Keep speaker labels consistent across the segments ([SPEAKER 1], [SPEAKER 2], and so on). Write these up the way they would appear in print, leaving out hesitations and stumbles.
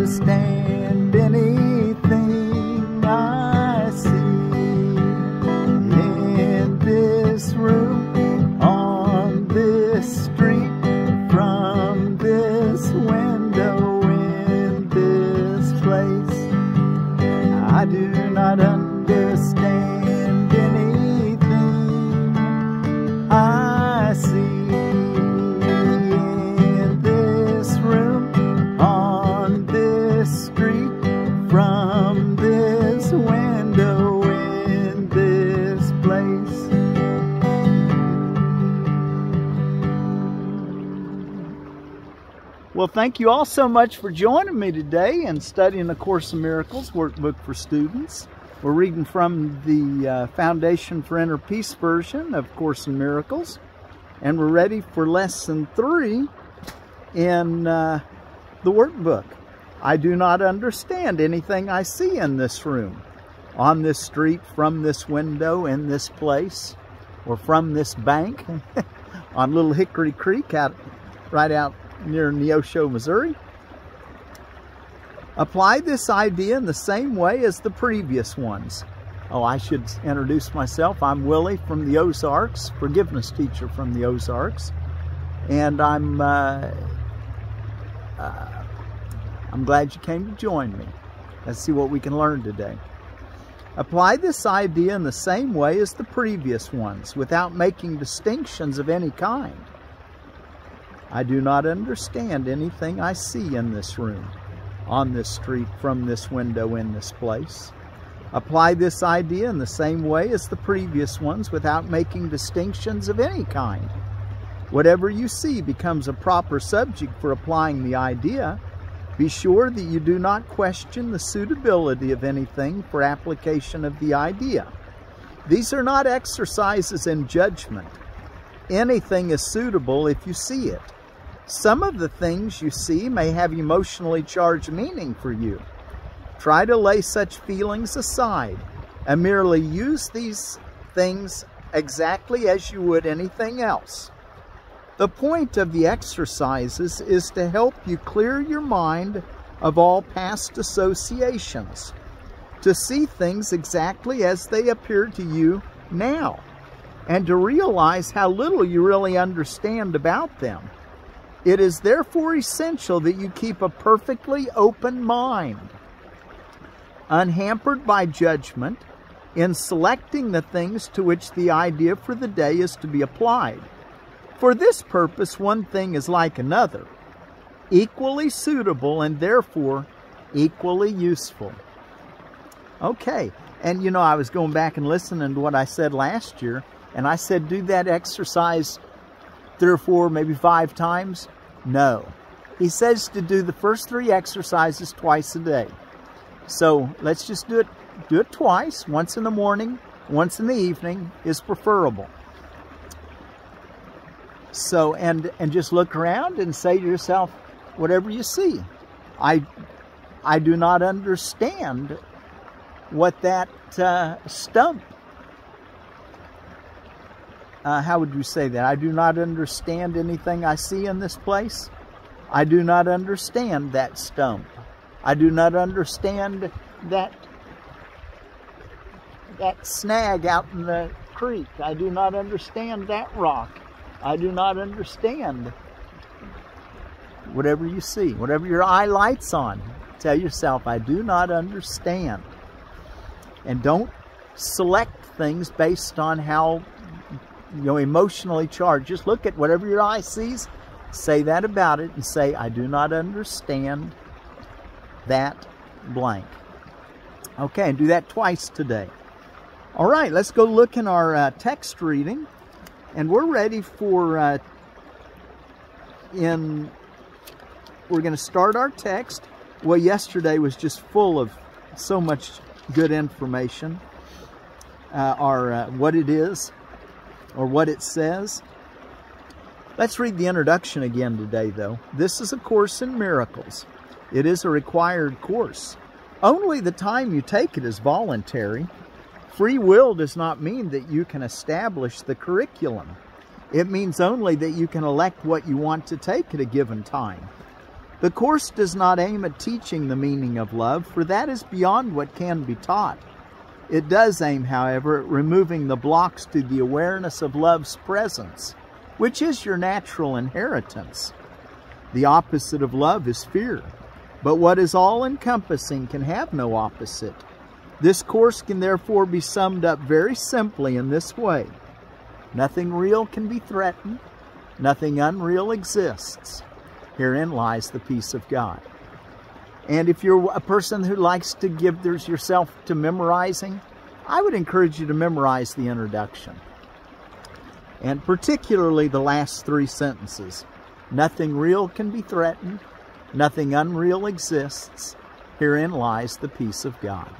[SPEAKER 1] understand anything I see in this room, on this street, from this window, in this place. I do not understand anything I see in this room, on this street, from this window, in this place. Well, thank you all so much for joining me today and studying A Course in Miracles, Workbook for Students. We're reading from the Foundation for Inner Peace version of Course in Miracles. And we're ready for Lesson 3 in the workbook. I do not understand anything I see in this room, on this street, from this window, in this place, or from this bank on Little Hickory Creek right out near Neosho, Missouri. Apply this idea in the same way as the previous ones. Oh, I should introduce myself. I'm Willie from the Ozarks, forgiveness teacher from the Ozarks. And I'm glad you came to join me. Let's see what we can learn today. Apply this idea in the same way as the previous ones, without making distinctions of any kind. I do not understand anything I see in this room, on this street, from this window, in this place. Apply this idea in the same way as the previous ones, without making distinctions of any kind. Whatever you see becomes a proper subject for applying the idea. Be sure that you do not question the suitability of anything for application of the idea. These are not exercises in judgment. Anything is suitable if you see it. Some of the things you see may have emotionally charged meaning for you. Try to lay such feelings aside and merely use these things exactly as you would anything else. The point of the exercises is to help you clear your mind of all past associations, to see things exactly as they appear to you now, and to realize how little you really understand about them. It is therefore essential that you keep a perfectly open mind, unhampered by judgment, in selecting the things to which the idea for the day is to be applied. For this purpose, one thing is like another, equally suitable and therefore equally useful. Okay, and you know, I was going back and listening to what I said last year, and I said do that exercise 3 or 4, maybe 5 times. No. He says to do the first 3 exercises twice a day. So let's just do it twice, once in the morning, once in the evening is preferable. So, and just look around and say to yourself, whatever you see, I do not understand what that stump, how would you say that? I do not understand anything I see in this place. I do not understand that stump. I do not understand that snag out in the creek. I do not understand that rock. I do not understand. Whatever you see, whatever your eye lights on, tell yourself, I do not understand. And don't select things based on how, you know, emotionally charged. Just look at whatever your eye sees, say that about it, and say, I do not understand that blank. Okay, and do that twice today. All right, let's go look in our text reading. And we're ready for, we're going to start our text. Well, yesterday was just full of so much good information. What it is, or what it says. Let's read the introduction again today, though. This is A Course in Miracles. It is a required course. Only the time you take it is voluntary. Free will does not mean that you can establish the curriculum. It means only that you can elect what you want to take at a given time. The course does not aim at teaching the meaning of love, for that is beyond what can be taught. It does aim, however, at removing the blocks to the awareness of love's presence, which is your natural inheritance. The opposite of love is fear, but what is all-encompassing can have no opposite. This course can therefore be summed up very simply in this way. Nothing real can be threatened. Nothing unreal exists. Herein lies the peace of God. And if you're a person who likes to give yourself to memorizing, I would encourage you to memorize the introduction. And particularly the last 3 sentences. Nothing real can be threatened. Nothing unreal exists. Herein lies the peace of God.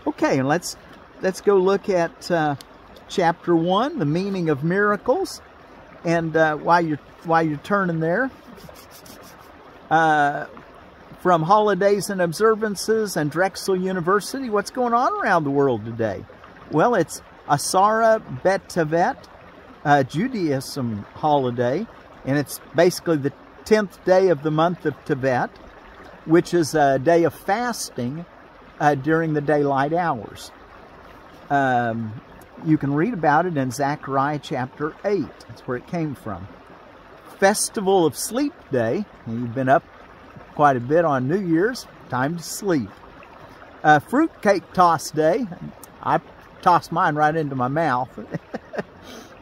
[SPEAKER 1] Okay, and let's go look at chapter 1, the meaning of miracles. And while you're turning there, from Holidays and Observances and Drexel University, what's going on around the world today? Well, it's Asara Bet Tevet, Judaism holiday, and it's basically the 10th day of the month of Tevet, which is a day of fasting during the daylight hours. You can read about it in Zechariah chapter 8. That's where it came from. Festival of Sleep Day. And you've been up quite a bit on New Year's. Time to sleep. Fruitcake Toss Day. I toss mine right into my mouth.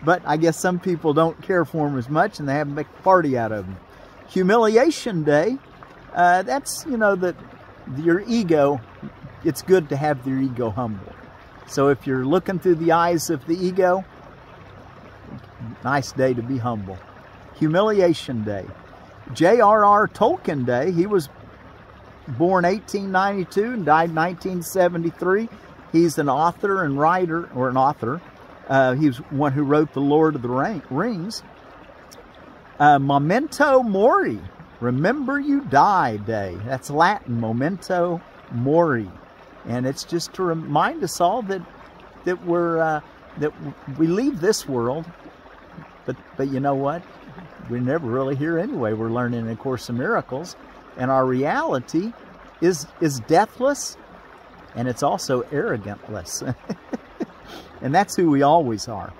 [SPEAKER 1] But I guess some people don't care for them as much, and they have a big party out of them. Humiliation Day. That's, that your ego, it's good to have your ego humble. So if you're looking through the eyes of the ego, nice day to be humble. Humiliation Day. J.R.R. Tolkien Day. He was born 1892 and died 1973. He's an author and writer, or an author. He's one who wrote The Lord of the Rings. Memento Mori. Remember You Die Day. That's Latin, Memento Mori. And it's just to remind us all that we leave this world, but you know what? We're never really here anyway. We're learning in A Course in Miracles, and our reality is deathless, and it's also arrogantless. And that's who we always are.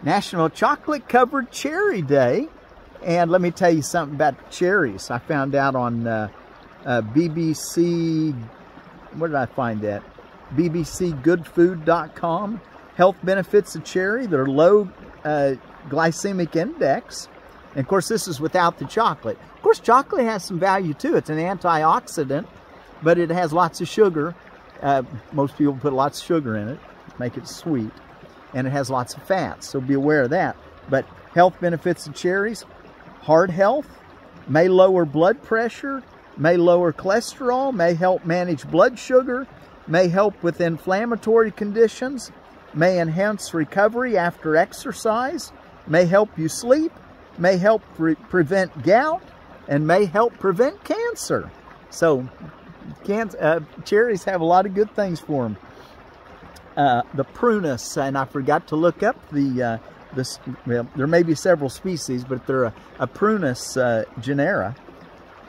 [SPEAKER 1] National Chocolate Covered Cherry Day. And let me tell you something about cherries. I found out on BBC, where did I find that? bbcgoodfood.com. Health benefits of cherry. They're low glycemic index. And of course, this is without the chocolate. Of course, chocolate has some value too. It's an antioxidant, but it has lots of sugar. Most people put lots of sugar in it, make it sweet. And it has lots of fats, so be aware of that. But health benefits of cherries: heart health, may lower blood pressure, may lower cholesterol, may help manage blood sugar, may help with inflammatory conditions, may enhance recovery after exercise, may help you sleep, may help prevent gout, and may help prevent cancer. So cherries have a lot of good things for them. The prunus, and I forgot to look up well, there may be several species, but they're a prunus genera.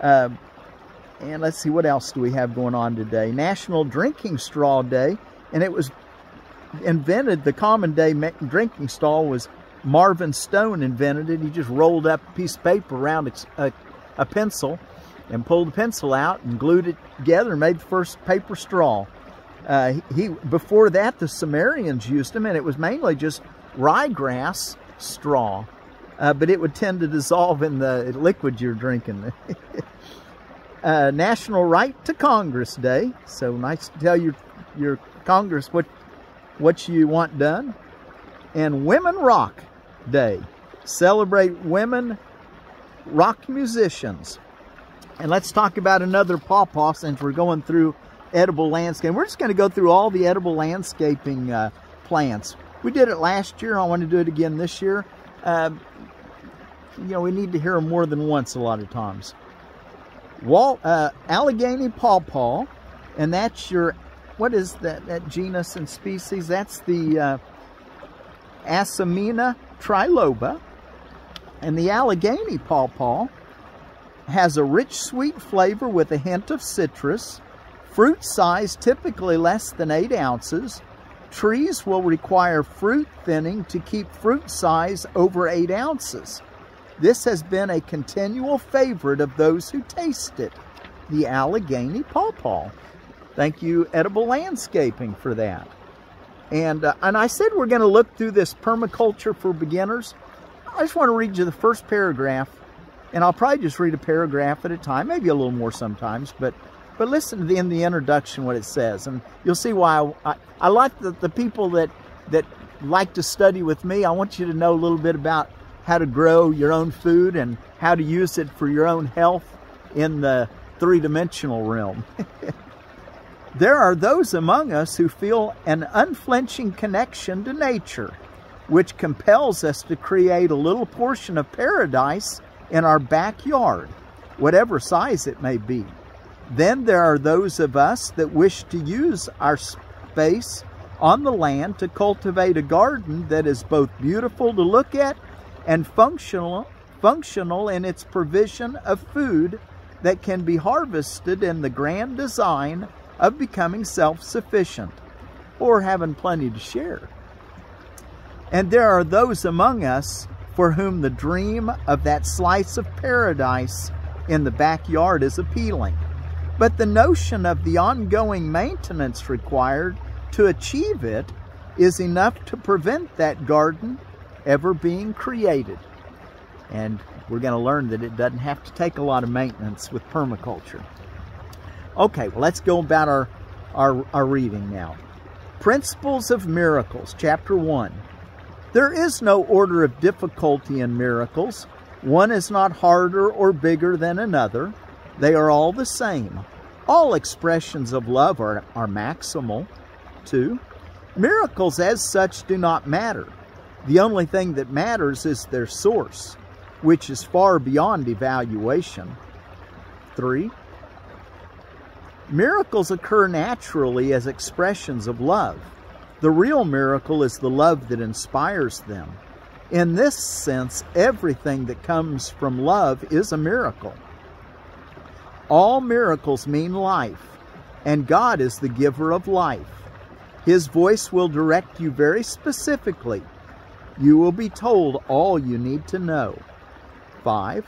[SPEAKER 1] And let's see, what else do we have going on today? National Drinking Straw Day, and it was invented, the common day drinking straw was Marvin Stone invented it. He just rolled up a piece of paper around a pencil and pulled the pencil out and glued it together and made the first paper straw. Before that, the Sumerians used them, and it was mainly just ryegrass straw, but it would tend to dissolve in the liquid you're drinking. National Right to Congress Day, so nice to tell your Congress what you want done. And Women Rock Day, celebrate women rock musicians. And let's talk about another pawpaw, since we're going through edible landscape. We're just going to go through all the edible landscaping plants. We did it last year. I want to do it again this year. We need to hear them more than once a lot of times. Alleghany Pawpaw, and that's your, what is that genus and species? That's the Asamina triloba. And the Alleghany Pawpaw has a rich sweet flavor with a hint of citrus. Fruit size typically less than 8 ounces. Trees will require fruit thinning to keep fruit size over 8 ounces. This has been a continual favorite of those who taste it. The Alleghany Pawpaw. Thank you, Edible Landscaping, for that. And I said we're going to look through this permaculture for beginners. I just want to read you the first paragraph, and I'll probably just read a paragraph at a time, maybe a little more sometimes, but listen to in the introduction what it says, and you'll see why I like the people that like to study with me. I want you to know a little bit about how to grow your own food and how to use it for your own health in the three-dimensional realm. There are those among us who feel an unflinching connection to nature, which compels us to create a little portion of paradise in our backyard, whatever size it may be. Then there are those of us that wish to use our space on the land to cultivate a garden that is both beautiful to look at and functional in its provision of food that can be harvested in the grand design of becoming self-sufficient or having plenty to share. And there are those among us for whom the dream of that slice of paradise in the backyard is appealing. But the notion of the ongoing maintenance required to achieve it is enough to prevent that garden ever being created. And we're going to learn that it doesn't have to take a lot of maintenance with permaculture. Okay, well, let's go about our reading now. Principles of Miracles, Chapter 1. There is no order of difficulty in miracles. One is not harder or bigger than another. They are all the same. All expressions of love are maximal. 2. Miracles as such do not matter. The only thing that matters is their source, which is far beyond evaluation. 3. Miracles occur naturally as expressions of love. The real miracle is the love that inspires them. In this sense, everything that comes from love is a miracle. All miracles mean life, and God is the giver of life. His voice will direct you very specifically. You will be told all you need to know. 5.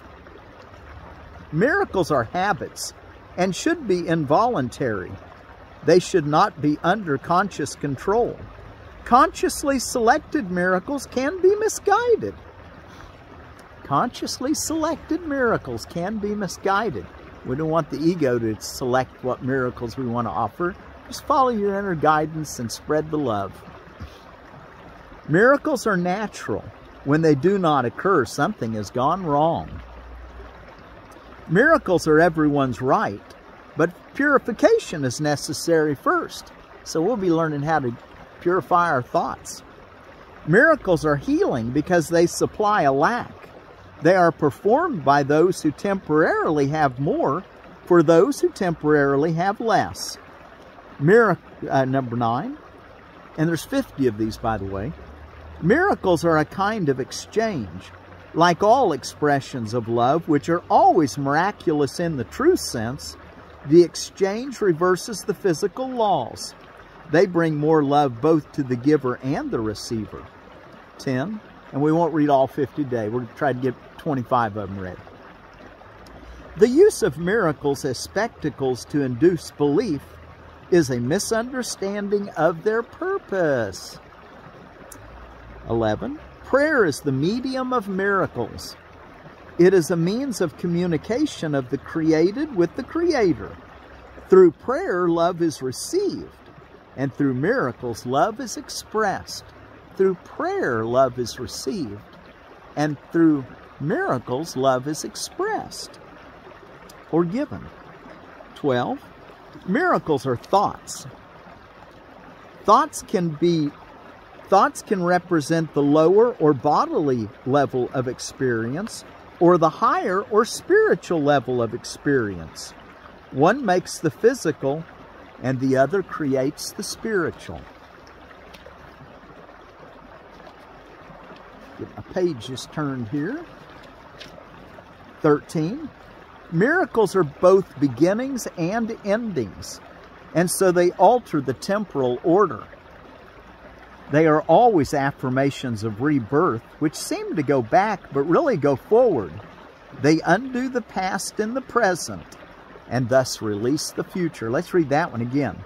[SPEAKER 1] Miracles are habits and should be involuntary. They should not be under conscious control. Consciously selected miracles can be misguided. Consciously selected miracles can be misguided. We don't want the ego to select what miracles we want to offer. Just follow your inner guidance and spread the love. Miracles are natural. When they do not occur, something has gone wrong. Miracles are everyone's right, but purification is necessary first. So we'll be learning how to purify our thoughts. Miracles are healing because they supply a lack. They are performed by those who temporarily have more for those who temporarily have less. Number 9, and there's 50 of these, by the way. Miracles are a kind of exchange. Like all expressions of love, which are always miraculous in the true sense, the exchange reverses the physical laws. They bring more love both to the giver and the receiver. 10, and we won't read all 50 today. We're going to try to get 25 of them read. The use of miracles as spectacles to induce belief is a misunderstanding of their purpose. 11. Prayer is the medium of miracles. It is a means of communication of the created with the Creator. Through prayer, love is received, and through miracles, love is expressed. Through prayer, love is received, and through miracles, love is expressed or given. 12. Miracles are thoughts. Thoughts can represent the lower or bodily level of experience or the higher or spiritual level of experience. One makes the physical and the other creates the spiritual. Get my page just turned here. 13. Miracles are both beginnings and endings, and so they alter the temporal order. They are always affirmations of rebirth, which seem to go back but really go forward. They undo the past in the present, and thus release the future. Let's read that one again.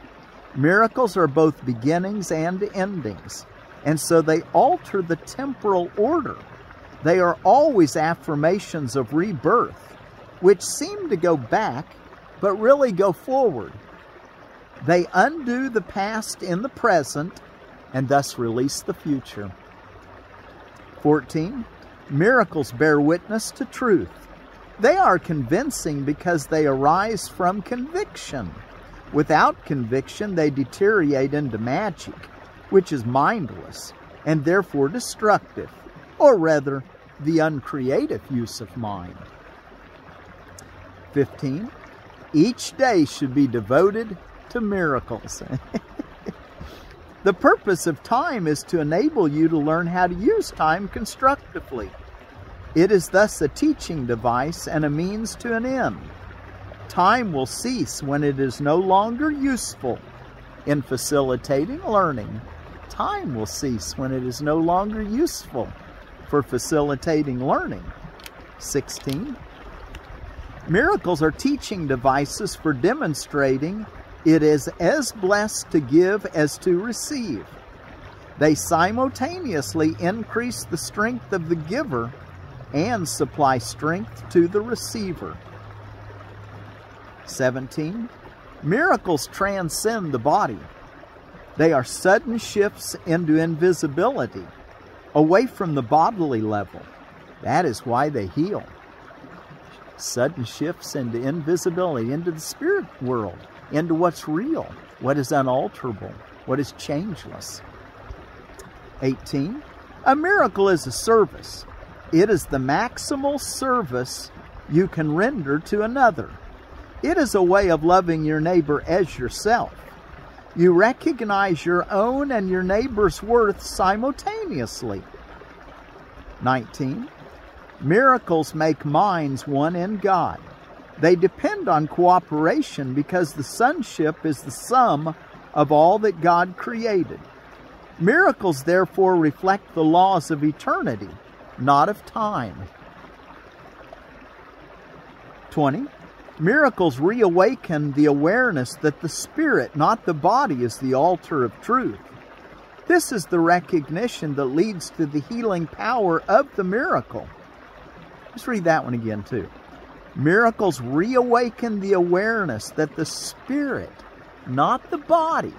[SPEAKER 1] Miracles are both beginnings and endings, and so they alter the temporal order. They are always affirmations of rebirth, which seem to go back, but really go forward. They undo the past in the present, and thus release the future. 14. Miracles bear witness to truth. They are convincing because they arise from conviction. Without conviction, they deteriorate into magic, which is mindless and therefore destructive, or rather, the uncreative use of mind. 15. Each day should be devoted to miracles. The purpose of time is to enable you to learn how to use time constructively. It is thus a teaching device and a means to an end. Time will cease when it is no longer useful in facilitating learning. Time will cease when it is no longer useful for facilitating learning. 16. Miracles are teaching devices for demonstrating it is as blessed to give as to receive. They simultaneously increase the strength of the giver and supply strength to the receiver. 17. Miracles transcend the body. They are sudden shifts into invisibility, away from the bodily level. That is why they heal. Sudden shifts into invisibility, into the spirit world, into what's real, what is unalterable, what is changeless. 18. A miracle is a service. It is the maximal service you can render to another. It is a way of loving your neighbor as yourself. You recognize your own and your neighbor's worth simultaneously. 19. Miracles make minds one in God. They depend on cooperation because the sonship is the sum of all that God created. Miracles therefore reflect the laws of eternity, not of time. 20. Miracles reawaken the awareness that the spirit, not the body, is the altar of truth. This is the recognition that leads to the healing power of the miracle. Let's read that one again too. Miracles reawaken the awareness that the spirit, not the body,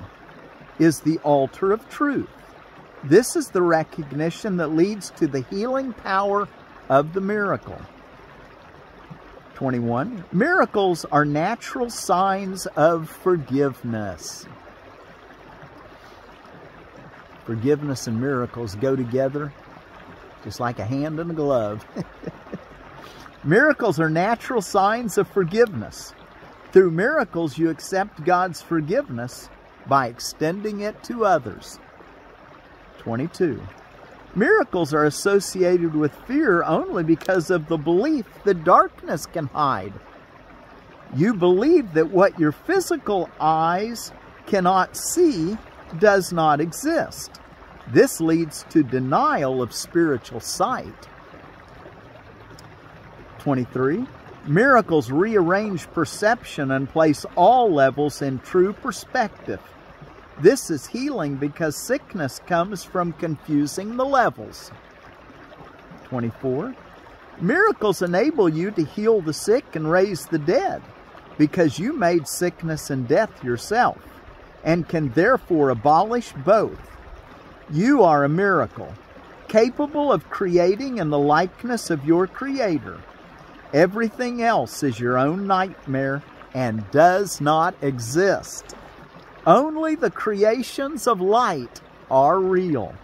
[SPEAKER 1] is the altar of truth. This is the recognition that leads to the healing power of the miracle. 21. Miracles are natural signs of forgiveness. Forgiveness and miracles go together just like a hand and a glove. Miracles are natural signs of forgiveness. Through miracles, you accept God's forgiveness by extending it to others. 22. Miracles are associated with fear only because of the belief that darkness can hide. You believe that what your physical eyes cannot see does not exist. This leads to denial of spiritual sight. 23. Miracles rearrange perception and place all levels in true perspective. This is healing because sickness comes from confusing the levels. 24. Miracles enable you to heal the sick and raise the dead because you made sickness and death yourself and can therefore abolish both. You are a miracle, capable of creating in the likeness of your Creator. Everything else is your own nightmare and does not exist. Only the creations of light are real.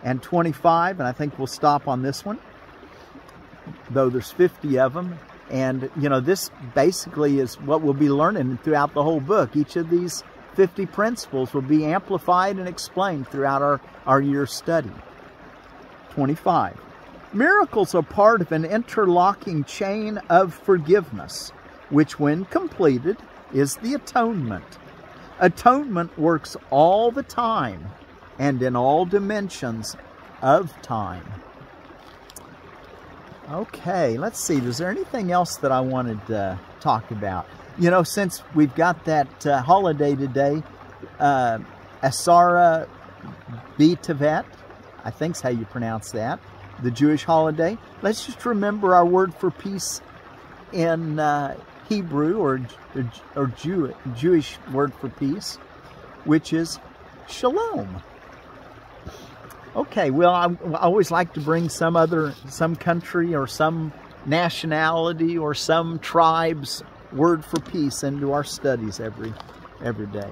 [SPEAKER 1] And 25, and I think we'll stop on this one, though there's 50 of them. And, you know, this basically is what we'll be learning throughout the whole book. Each of these 50 principles will be amplified and explained throughout our year's study. 25. Miracles are part of an interlocking chain of forgiveness, which when completed is the atonement. Atonement works all the time and in all dimensions of time. Okay, let's see. Was there anything else that I wanted to talk about? You know, since we've got that holiday today, Asara B'Tevet, I think's how you pronounce that, the Jewish holiday. Let's just remember our word for peace in Hebrew or Jewish word for peace, which is Shaloam. Okay, well, I always like to bring some country or some nationality or some tribe's word for peace into our studies every day.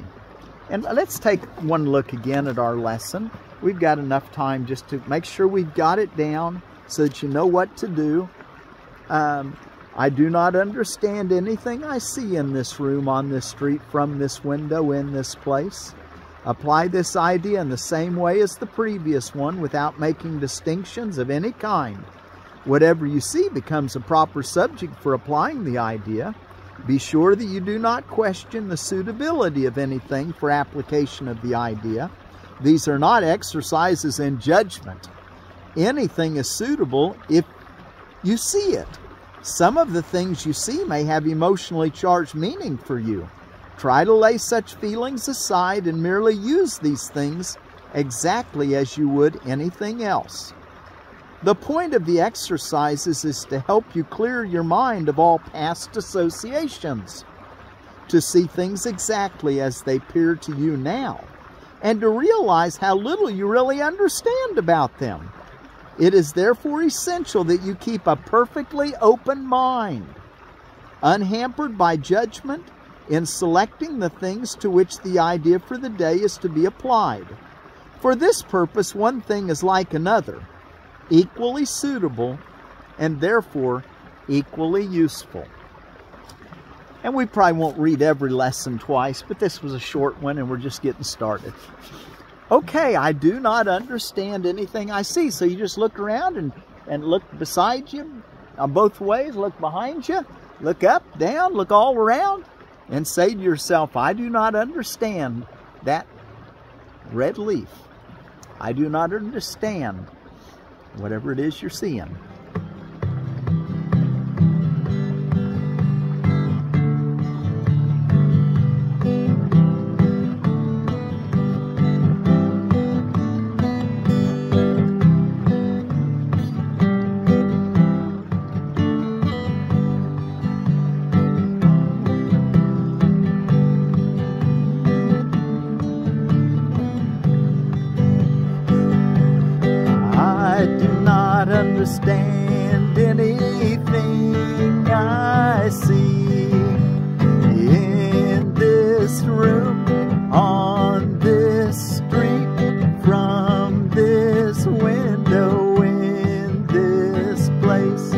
[SPEAKER 1] And let's take one look again at our lesson. We've got enough time just to make sure we've got it down so that you know what to do. I do not understand anything I see in this room, on this street, from this window, in this place. Apply this idea in the same way as the previous one without making distinctions of any kind. Whatever you see becomes a proper subject for applying the idea. Be sure that you do not question the suitability of anything for application of the idea. These are not exercises in judgment. Anything is suitable if you see it. Some of the things you see may have emotionally charged meaning for you. Try to lay such feelings aside and merely use these things exactly as you would anything else. The point of the exercises is to help you clear your mind of all past associations, to see things exactly as they appear to you now, and to realize how little you really understand about them. It is therefore essential that you keep a perfectly open mind, unhampered by judgment, in selecting the things to which the idea for the day is to be applied. For this purpose, one thing is like another, equally suitable, and therefore equally useful. And we probably won't read every lesson twice, but this was a short one and we're just getting started. Okay, I do not understand anything I see. So you just look around and look beside you, both ways, look behind you, look up, down, look all around, and say to yourself, I do not understand that red leaf. I do not understand whatever it is you're seeing. Understand anything I see in this room, on this street, from this window, in this place.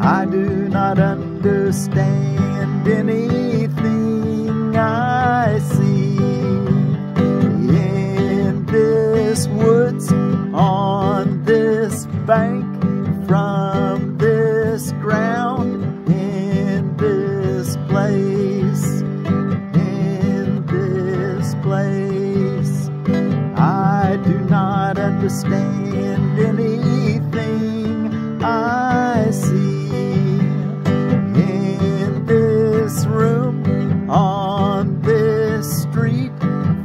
[SPEAKER 1] I do not understand anything I see woods, on this bank, from this ground, in this place, in this place. I do not understand anything I see in this room, on this street,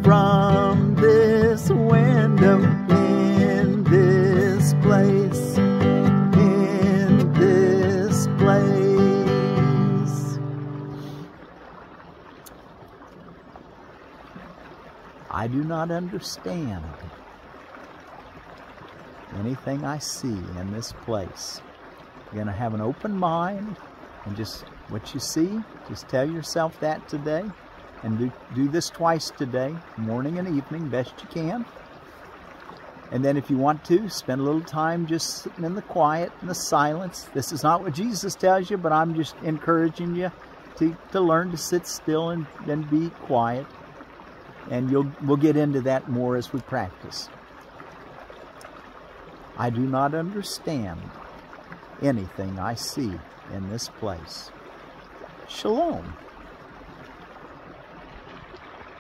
[SPEAKER 1] from this window, in this place, in this place. I do not understand anything I see in this place. You're going to have an open mind, and just what you see, just tell yourself that today. And do this twice today, morning and evening, best you can. And then if you want to, spend a little time just sitting in the quiet and the silence. This is not what Jesus tells you, but I'm just encouraging you to learn to sit still and be quiet. And we'll get into that more as we practice. I do not understand anything I see in this place. Shalom.